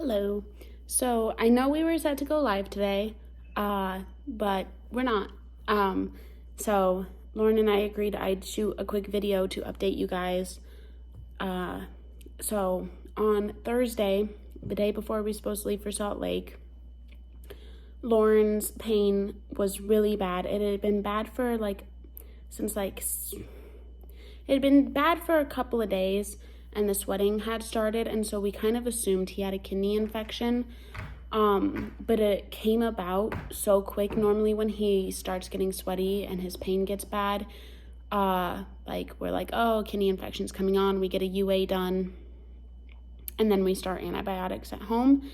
Hello. So I know we were set to go live today, but we're not. So Lauren and I agreed I'd shoot a quick video to update you guys. So on Thursday, the day before we were supposed to leave for Salt Lake, Lauren's pain was really bad. It had been bad for it had been bad for a couple of days, and the sweating had started, and so we kind of assumed he had a kidney infection. But it came about so quick. Normally when he starts getting sweaty and his pain gets bad, we're like, oh, kidney infection's coming on. We get a UA done, and then we start antibiotics at home.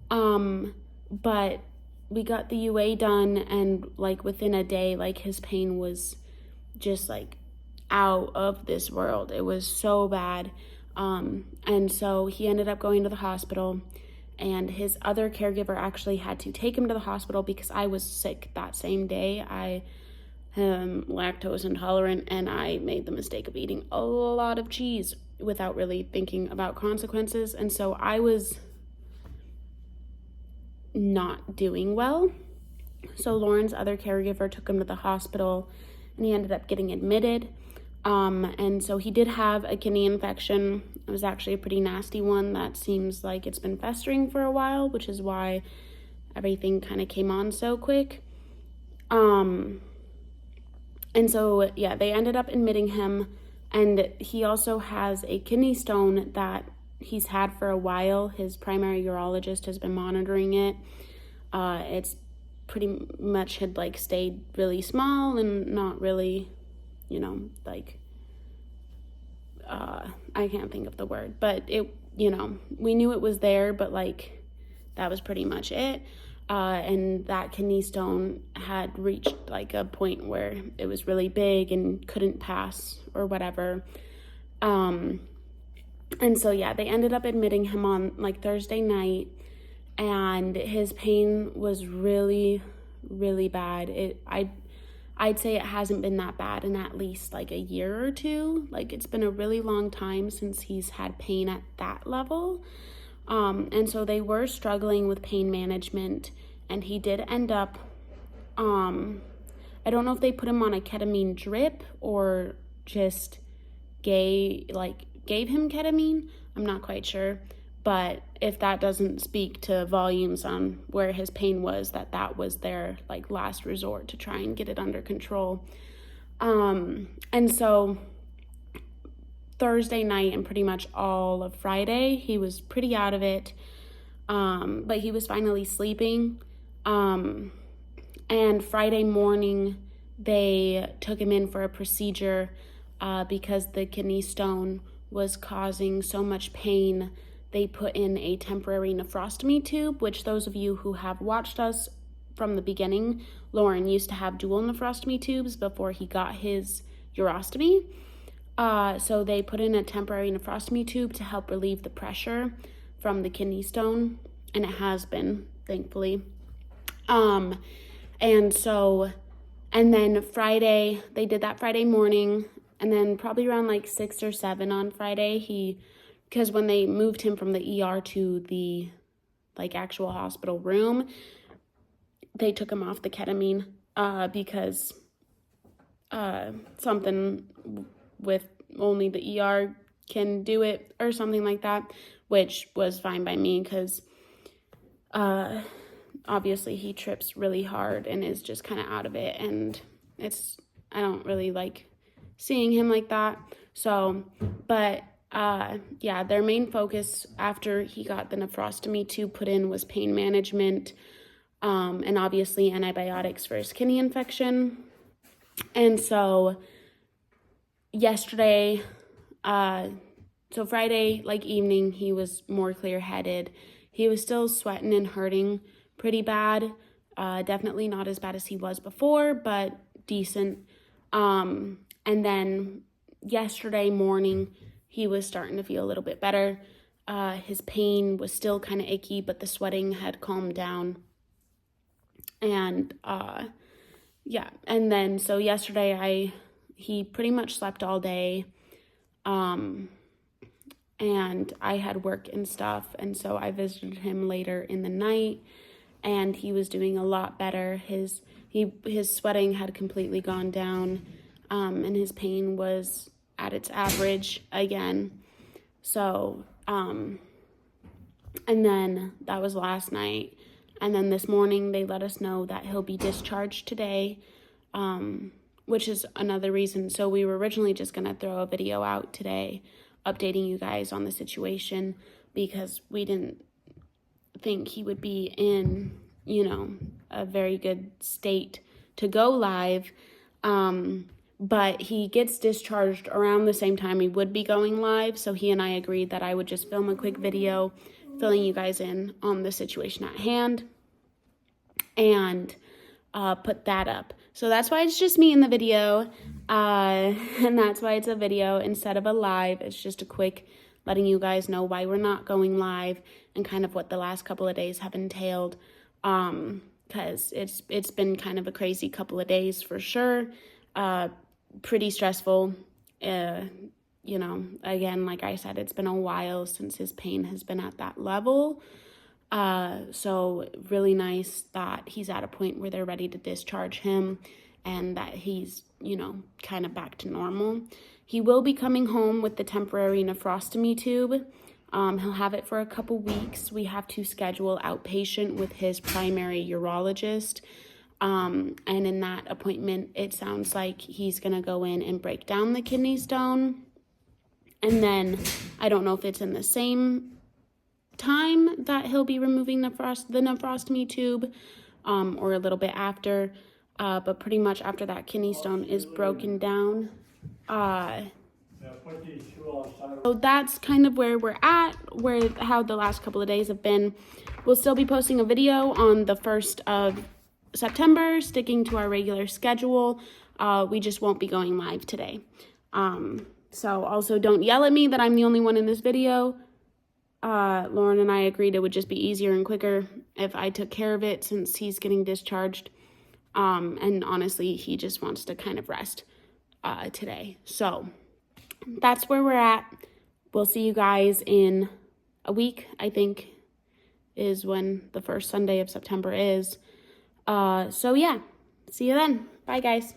But we got the UA done, and within a day, his pain was just out of this world. It was so bad. And so he ended up going to the hospital, and his other caregiver actually had to take him to the hospital because I was sick that same day. I am lactose intolerant, and I made the mistake of eating a lot of cheese without really thinking about consequences. And so I was not doing well. So Lauren's other caregiver took him to the hospital, and he ended up getting admitted. And so he did have a kidney infection. It was actually a pretty nasty one that seems like it's been festering for a while, which is why everything kind of came on so quick. And so, yeah, they ended up admitting him, and he also has a kidney stone that he's had for a while. His primary urologist has been monitoring it. It's pretty much had stayed really small and not really, I can't think of the word, but it, we knew it was there, but that was pretty much it. And that kidney stone had reached a point where it was really big and couldn't pass or whatever. And so, yeah, they ended up admitting him on Thursday night, and his pain was really, really bad. I'd say it hasn't been that bad in at least a year or two. It's been a really long time since he's had pain at that level. And so they were struggling with pain management, and he did end up, I don't know if they put him on a ketamine drip or just gave him ketamine. I'm not quite sure. But if that doesn't speak to volumes on where his pain was, that was their last resort to try and get it under control. And so Thursday night and pretty much all of Friday, he was pretty out of it. But he was finally sleeping. And Friday morning, they took him in for a procedure because the kidney stone was causing so much pain. They put in a temporary nephrostomy tube, which those of you who have watched us from the beginning, Lauren used to have dual nephrostomy tubes before he got his urostomy. So they put in a temporary nephrostomy tube to help relieve the pressure from the kidney stone, and it has been, thankfully. And then Friday, they did that Friday morning, and then probably around 6 or 7 on Friday, because when they moved him from the ER to the actual hospital room, they took him off the ketamine because something with only the ER can do it or something like that, which was fine by me because obviously he trips really hard and is just kind of out of it, and I don't really like seeing him like that. So, but yeah, their main focus after he got the nephrostomy tube put in was pain management, and obviously antibiotics for his kidney infection. And so yesterday, so Friday, evening, he was more clear-headed. He was still sweating and hurting pretty bad. Definitely not as bad as he was before, but decent. And then yesterday morning, he was starting to feel a little bit better. His pain was still kind of achy, but the sweating had calmed down. And yeah, and then so yesterday he pretty much slept all day. and I had work and stuff, and so I visited him later in the night, and he was doing a lot better. His sweating had completely gone down, and his pain was at its average again. So, and then that was last night. And then this morning they let us know that he'll be discharged today, which is another reason. So we were originally just going to throw a video out today updating you guys on the situation, because we didn't think he would be in, you know, a very good state to go live. But he gets discharged around the same time he would be going live. So he and I agreed that I would just film a quick video filling you guys in on the situation at hand and put that up. So that's why it's just me in the video. And that's why it's a video instead of a live. It's just a quick letting you guys know why we're not going live and kind of what the last couple of days have entailed. Because it's been kind of a crazy couple of days for sure. Pretty stressful. You know, again, like I said, it's been a while since his pain has been at that level. So really nice that he's at a point where they're ready to discharge him and that he's, you know, kind of back to normal. He will be coming home with the temporary nephrostomy tube. He'll have it for a couple weeks. We have to schedule outpatient with his primary urologist. And in that appointment, it sounds like he's going to go in and break down the kidney stone. And then I don't know if it's in the same time that he'll be removing the nephrostomy tube, or a little bit after, but pretty much after that kidney stone is broken down. So that's kind of where we're at, how the last couple of days have been. We'll still be posting a video on the 1st of September, sticking to our regular schedule. We just won't be going live today. So also don't yell at me that I'm the only one in this video. Lauren and I agreed it would just be easier and quicker if I took care of it since he's getting discharged. And honestly, he just wants to kind of rest today. So that's where we're at. We'll see you guys in a week, I think, is when the first Sunday of September is. So yeah, see you then. Bye, guys.